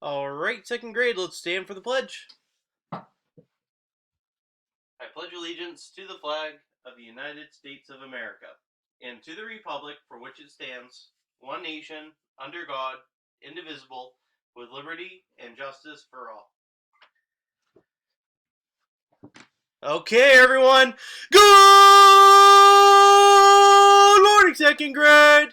All right, second grade, let's stand for the pledge. I pledge allegiance to the flag of the United States of America and to the republic for which it stands, one nation, under God, indivisible, with liberty and justice for all. Okay, everyone. Good morning, second grade.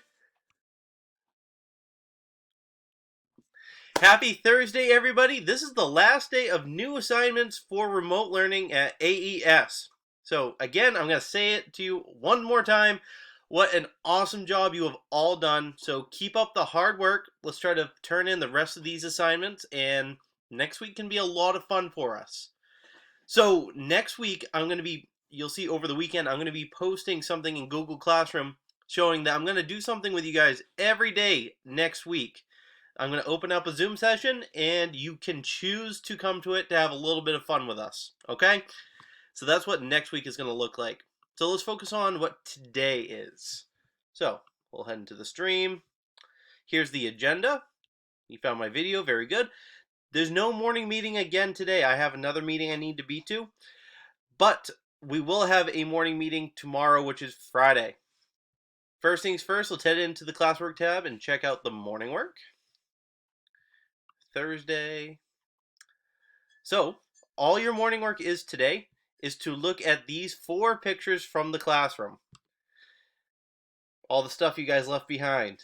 Happy Thursday, everybody. This is the last day of new assignments for remote learning at AES. So, again, I'm going to say it to you one more time. What an awesome job you have all done. So, keep up the hard work. Let's try to turn in the rest of these assignments, and next week can be a lot of fun for us. So, next week, you'll see over the weekend, I'm going to be posting something in Google Classroom showing that I'm going to do something with you guys every day next week. I'm going to open up a Zoom session, and you can choose to come to it to have a little bit of fun with us, okay? So that's what next week is going to look like. So let's focus on what today is. So we'll head into the stream. Here's the agenda. You found my video, very good. There's no morning meeting again today. I have another meeting I need to be to. But we will have a morning meeting tomorrow, which is Friday. First things first, let's head into the classwork tab and check out the morning work. Thursday. So, all your morning work is today is to look at these 4 pictures from the classroom. All the stuff you guys left behind.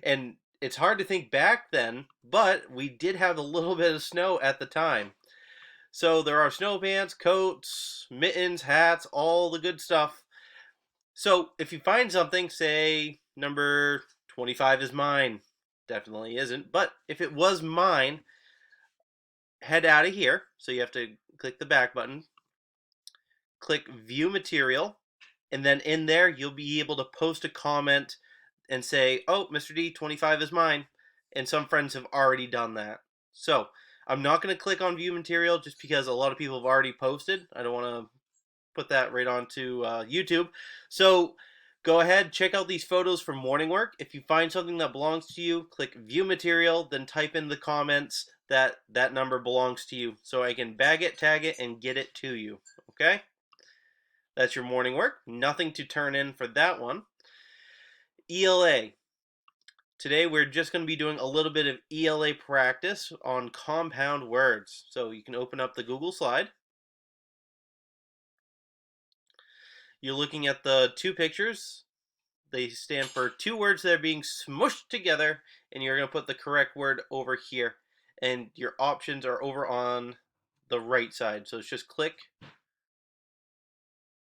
And it's hard to think back then, but we did have a little bit of snow at the time. So there are snow pants, coats, mittens, hats, all the good stuff. So if you find something, say number 25 is mine. Definitely isn't, but if it was mine, head out of here. So you have to click the back button, click view material, and then in there you'll be able to post a comment and say, oh, Mr. D, 25 is mine. And some friends have already done that. So I'm not going to click on view material just because a lot of people have already posted. I don't want to put that right onto YouTube. So go ahead, check out these photos from morning work. If you find something that belongs to you, click view material, then type in the comments that that number belongs to you so I can bag it, tag it, and get it to you. Okay? That's your morning work. Nothing to turn in for that one. ELA. Today we're just going to be doing a little bit of ELA practice on compound words. So you can open up the Google slide. You're looking at the 2 pictures. They stand for 2 words that are being smushed together, and you're going to put the correct word over here. And your options are over on the right side. So it's just click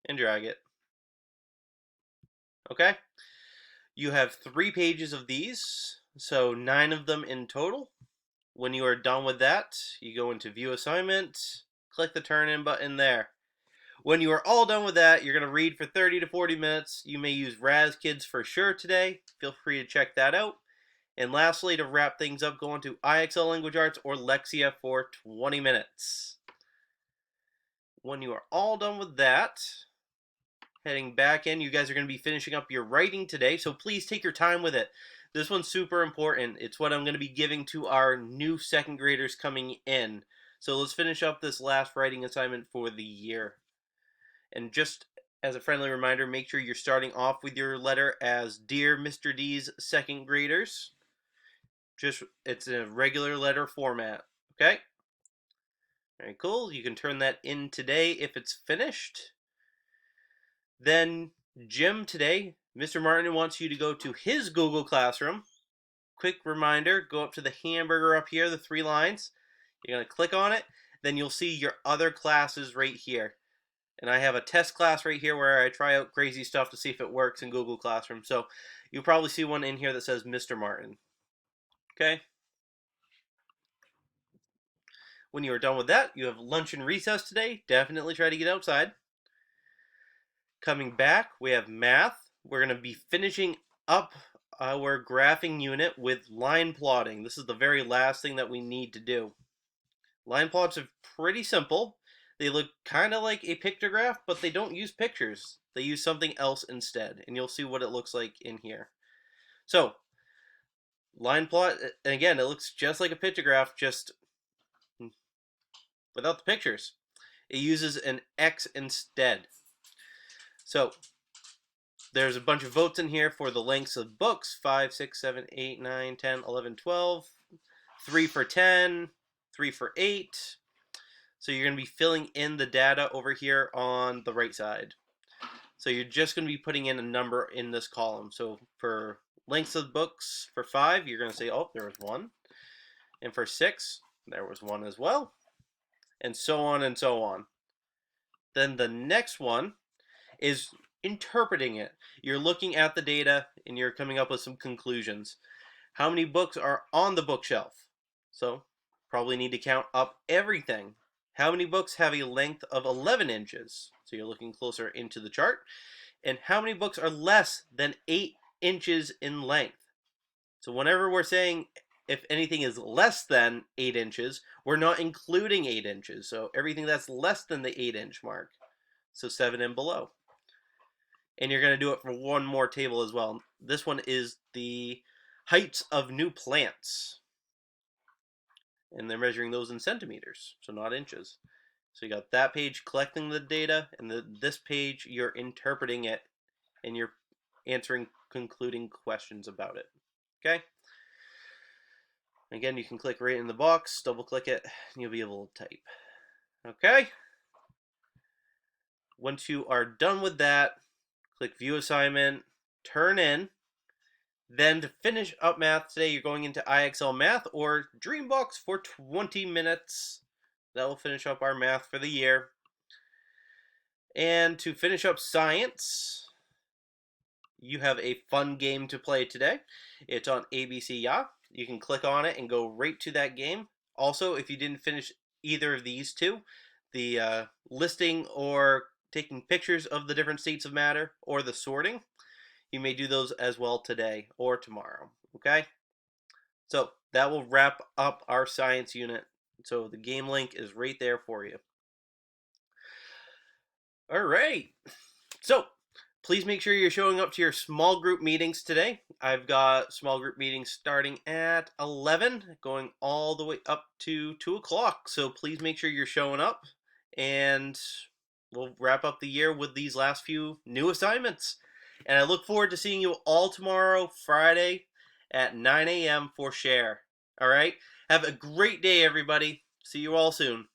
and drag it. Okay? You have 3 pages of these, so 9 of them in total. When you are done with that, you go into View Assignment, click the Turn In button there. When you are all done with that, you're going to read for 30 to 40 minutes. You may use Raz Kids for sure today. Feel free to check that out. And lastly, to wrap things up, go into IXL Language Arts or Lexia for 20 minutes. When you are all done with that, heading back in, you guys are going to be finishing up your writing today, so please take your time with it. This one's super important. It's what I'm going to be giving to our new second graders coming in. So let's finish up this last writing assignment for the year. And just as a friendly reminder, make sure you're starting off with your letter as Dear Mr. D's second graders. It's a regular letter format, okay? Very cool. You can turn that in today if it's finished. Then Jim today, Mr. Martin wants you to go to his Google Classroom. Quick reminder, go up to the hamburger up here, the 3 lines. You're going to click on it. Then you'll see your other classes right here. And I have a test class right here where I try out crazy stuff to see if it works in Google Classroom. So you'll probably see one in here that says Mr. Martin. Okay? When you are done with that, you have lunch and recess today. Definitely try to get outside. Coming back, we have math. We're going to be finishing up our graphing unit with line plotting. This is the very last thing that we need to do. Line plots are pretty simple. They look kind of like a pictograph, but they don't use pictures. They use something else instead, and you'll see what it looks like in here. So, line plot, and again, it looks just like a pictograph, just without the pictures. It uses an X instead. So there's a bunch of votes in here for the lengths of books: 5, 6, 7, 8, 9, 10, 11, 12. 3 for 10, 3 for 8. So you're going to be filling in the data over here on the right side. So you're just going to be putting in a number in this column. So for lengths of books, for 5, you're going to say, oh, there was 1. And for 6, there was 1 as well. And so on and so on. Then the next one is interpreting it. You're looking at the data and you're coming up with some conclusions. How many books are on the bookshelf? So probably need to count up everything. How many books have a length of 11 inches? So you're looking closer into the chart. And how many books are less than 8 inches in length? So whenever we're saying if anything is less than 8 inches, we're not including 8 inches. So everything that's less than the 8-inch mark. So 7 and below. And you're going to do it for one more table as well. This one is the heights of new plants. And they're measuring those in centimeters, so not inches. So you got that page collecting the data, and this page you're interpreting it, and you're answering concluding questions about it. Okay? Again, you can click right in the box, double click it, and you'll be able to type. Okay? Once you are done with that, click View Assignment, turn in. Then to finish up math today, you're going into IXL Math or Dreambox for 20 minutes. That will finish up our math for the year. And to finish up science, you have a fun game to play today. It's on ABC Ya. You can click on it and go right to that game. Also, if you didn't finish either of these two, the listing or taking pictures of the different states of matter or the sorting, you may do those as well today or tomorrow. Okay? So that will wrap up our science unit. So the game link is right there for you. All right. So please make sure you're showing up to your small group meetings today. I've got small group meetings starting at 11, going all the way up to 2 o'clock. So please make sure you're showing up, and we'll wrap up the year with these last few new assignments. And I look forward to seeing you all tomorrow, Friday, at 9 a.m. for share. All right? Have a great day, everybody. See you all soon.